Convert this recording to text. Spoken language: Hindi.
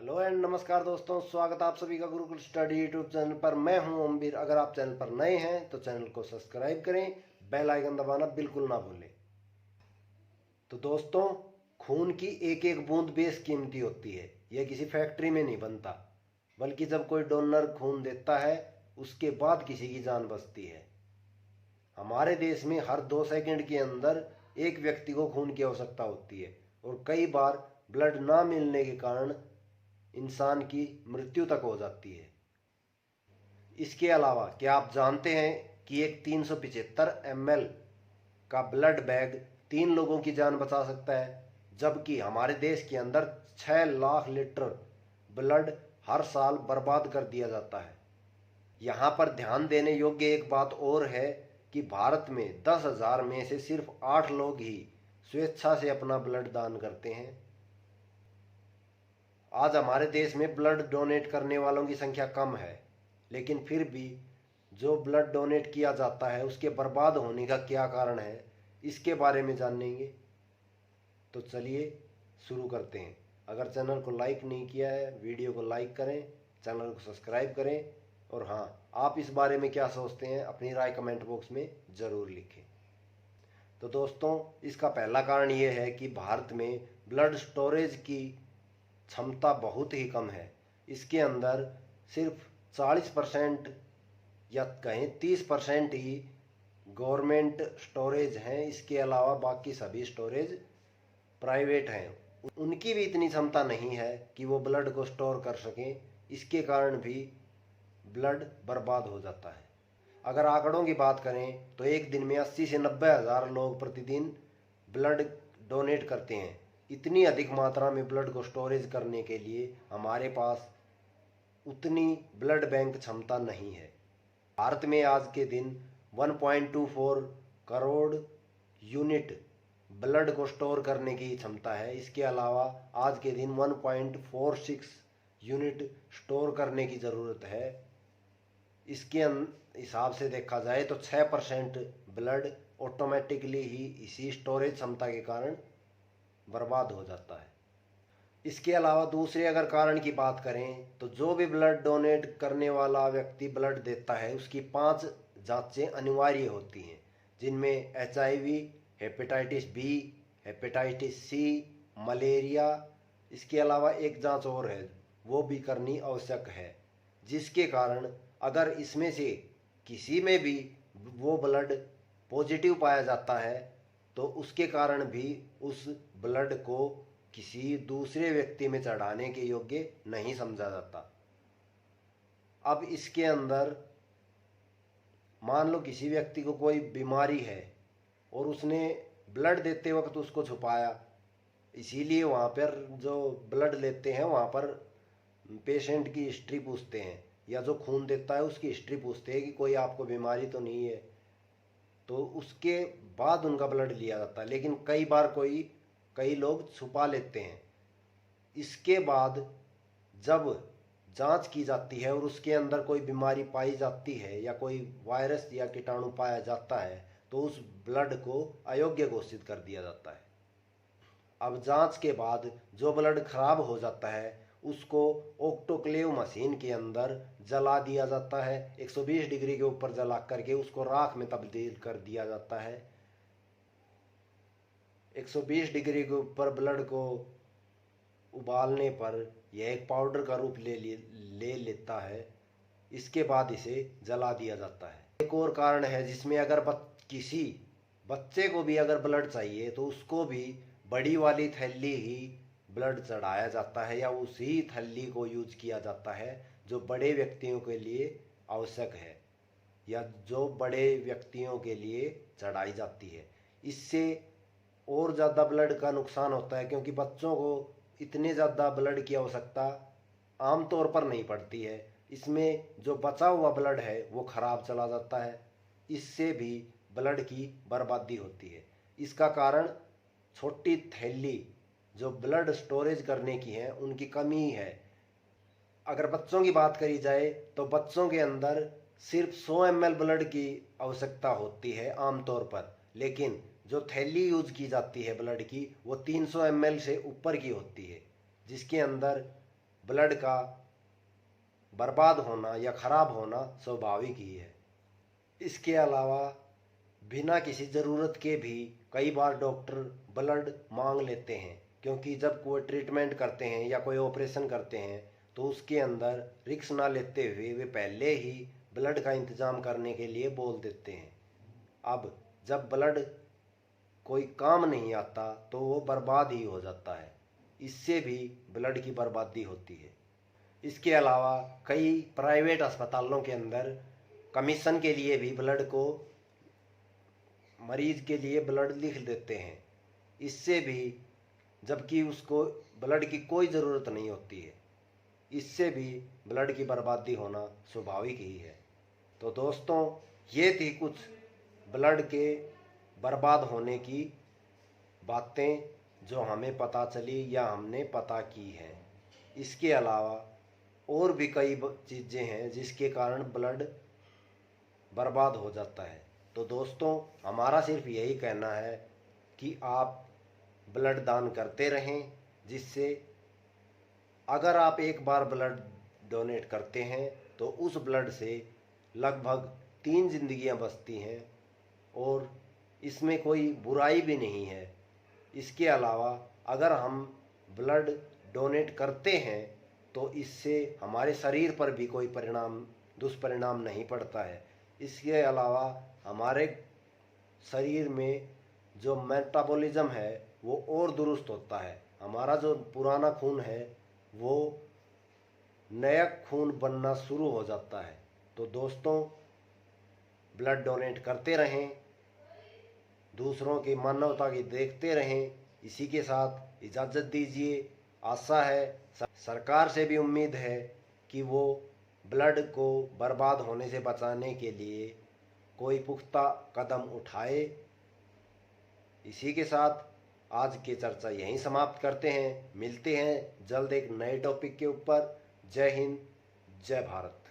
हेलो एंड नमस्कार दोस्तों, स्वागत है आप सभी का गुरुकुल स्टडी यूट्यूब चैनल पर। मैं हूं ओमवीर। अगर आप चैनल पर नए हैं तो चैनल को सब्सक्राइब करें, बेल आइकन दबाना बिल्कुल ना भूलें। तो दोस्तों, खून की एक एक बूंद बेशकीमती होती है। यह किसी फैक्ट्री में नहीं बनता, बल्कि जब कोई डोनर खून देता है उसके बाद किसी की जान बचती है। हमारे देश में हर 2 सेकंड के अंदर एक व्यक्ति को खून की आवश्यकता होती है और कई बार ब्लड ना मिलने के कारण इंसान की मृत्यु तक हो जाती है। इसके अलावा क्या आप जानते हैं कि एक 375 ml का ब्लड बैग 3 लोगों की जान बचा सकता है, जबकि हमारे देश के अंदर 6 लाख लीटर ब्लड हर साल बर्बाद कर दिया जाता है। यहाँ पर ध्यान देने योग्य एक बात और है कि भारत में 10,000 में से सिर्फ 8 लोग ही स्वेच्छा से अपना ब्लड दान करते हैं। आज हमारे देश में ब्लड डोनेट करने वालों की संख्या कम है, लेकिन फिर भी जो ब्लड डोनेट किया जाता है उसके बर्बाद होने का क्या कारण है, इसके बारे में जानेंगे। तो चलिए शुरू करते हैं। अगर चैनल को लाइक नहीं किया है, वीडियो को लाइक करें, चैनल को सब्सक्राइब करें और हाँ, आप इस बारे में क्या सोचते हैं अपनी राय कमेंट बॉक्स में ज़रूर लिखें। तो दोस्तों, इसका पहला कारण ये है कि भारत में ब्लड स्टोरेज की क्षमता बहुत ही कम है। इसके अंदर सिर्फ 40% या कहें 30% ही गवर्नमेंट स्टोरेज हैं। इसके अलावा बाकी सभी स्टोरेज प्राइवेट हैं। उनकी भी इतनी क्षमता नहीं है कि वो ब्लड को स्टोर कर सकें। इसके कारण भी ब्लड बर्बाद हो जाता है। अगर आंकड़ों की बात करें तो एक दिन में 80 से 90 हज़ार लोग प्रतिदिन ब्लड डोनेट करते हैं। इतनी अधिक मात्रा में ब्लड को स्टोरेज करने के लिए हमारे पास उतनी ब्लड बैंक क्षमता नहीं है। भारत में आज के दिन 1.24 करोड़ यूनिट ब्लड को स्टोर करने की क्षमता है। इसके अलावा आज के दिन 1.46 यूनिट स्टोर करने की ज़रूरत है। इसके हिसाब से देखा जाए तो 6% ब्लड ऑटोमेटिकली ही इसी स्टोरेज क्षमता के कारण बर्बाद हो जाता है। इसके अलावा दूसरे अगर कारण की बात करें तो जो भी ब्लड डोनेट करने वाला व्यक्ति ब्लड देता है उसकी 5 जांचें अनिवार्य होती हैं, जिनमें HIV, hepatitis B, hepatitis C, malaria. इसके अलावा एक जांच और है, वो भी करनी आवश्यक है, जिसके कारण अगर इसमें से किसी में भी वो ब्लड पॉजिटिव पाया जाता है तो उसके कारण भी उस ब्लड को किसी दूसरे व्यक्ति में चढ़ाने के योग्य नहीं समझा जाता। अब इसके अंदर मान लो किसी व्यक्ति को कोई बीमारी है और उसने ब्लड देते वक्त उसको छुपाया, इसीलिए वहाँ पर जो ब्लड लेते हैं वहाँ पर पेशेंट की हिस्ट्री पूछते हैं, या जो खून देता है उसकी हिस्ट्री पूछते हैं कि कोई आपको बीमारी तो नहीं है, तो उसके बाद उनका ब्लड लिया जाता है। लेकिन कई लोग छुपा लेते हैं। इसके बाद जब जांच की जाती है और उसके अंदर कोई बीमारी पाई जाती है या कोई वायरस या कीटाणु पाया जाता है तो उस ब्लड को अयोग्य घोषित कर दिया जाता है। अब जांच के बाद जो ब्लड खराब हो जाता है उसको ऑटोक्लेव मशीन के अंदर जला दिया जाता है। 120 डिग्री के ऊपर जला करके उसको राख में तब्दील कर दिया जाता है। 120 डिग्री के ऊपर ब्लड को उबालने पर यह एक पाउडर का रूप ले लेता है। इसके बाद इसे जला दिया जाता है। एक और कारण है जिसमें अगर किसी बच्चे को भी अगर ब्लड चाहिए तो उसको भी बड़ी वाली थैली ही ब्लड चढ़ाया जाता है, या उसी थैली को यूज किया जाता है जो बड़े व्यक्तियों के लिए आवश्यक है या जो बड़े व्यक्तियों के लिए चढ़ाई जाती है। इससे और ज़्यादा ब्लड का नुकसान होता है, क्योंकि बच्चों को इतने ज़्यादा ब्लड की आवश्यकता आमतौर पर नहीं पड़ती है। इसमें जो बचा हुआ ब्लड है वो खराब चला जाता है। इससे भी ब्लड की बर्बादी होती है। इसका कारण छोटी थैली जो ब्लड स्टोरेज करने की है उनकी कमी है। अगर बच्चों की बात करी जाए तो बच्चों के अंदर सिर्फ 100 ml ब्लड की आवश्यकता होती है आमतौर पर, लेकिन जो थैली यूज की जाती है ब्लड की वो 300 ml से ऊपर की होती है, जिसके अंदर ब्लड का बर्बाद होना या खराब होना स्वाभाविक ही है। इसके अलावा बिना किसी ज़रूरत के भी कई बार डॉक्टर ब्लड मांग लेते हैं, क्योंकि जब कोई ट्रीटमेंट करते हैं या कोई ऑपरेशन करते हैं तो उसके अंदर रिस्क ना लेते हुए वे पहले ही ब्लड का इंतज़ाम करने के लिए बोल देते हैं। अब जब ब्लड कोई काम नहीं आता तो वो बर्बाद ही हो जाता है, इससे भी ब्लड की बर्बादी होती है। इसके अलावा कई प्राइवेट अस्पतालों के अंदर कमीशन के लिए भी ब्लड को मरीज के लिए ब्लड लिख देते हैं, इससे भी, जबकि उसको ब्लड की कोई ज़रूरत नहीं होती है, इससे भी ब्लड की बर्बादी होना स्वाभाविक ही है। तो दोस्तों, ये थी कुछ ब्लड के बर्बाद होने की बातें जो हमें पता चली या हमने पता की हैं। इसके अलावा और भी कई चीज़ें हैं जिसके कारण ब्लड बर्बाद हो जाता है। तो दोस्तों, हमारा सिर्फ यही कहना है कि आप ब्लड दान करते रहें, जिससे अगर आप एक बार ब्लड डोनेट करते हैं तो उस ब्लड से लगभग 3 जिंदगियां बचती हैं और इसमें कोई बुराई भी नहीं है। इसके अलावा अगर हम ब्लड डोनेट करते हैं तो इससे हमारे शरीर पर भी कोई दुष्परिणाम नहीं पड़ता है। इसके अलावा हमारे शरीर में जो मेटाबॉलिज्म है वो और दुरुस्त होता है। हमारा जो पुराना खून है वो नया खून बनना शुरू हो जाता है। तो दोस्तों, ब्लड डोनेट करते रहें, दूसरों की मानवता की देखते रहें। इसी के साथ इजाज़त दीजिए। आशा है, सरकार से भी उम्मीद है कि वो ब्लड को बर्बाद होने से बचाने के लिए कोई पुख्ता कदम उठाए। इसी के साथ आज की चर्चा यहीं समाप्त करते हैं। मिलते हैं जल्द एक नए टॉपिक के ऊपर। जय हिंद, जय भारत।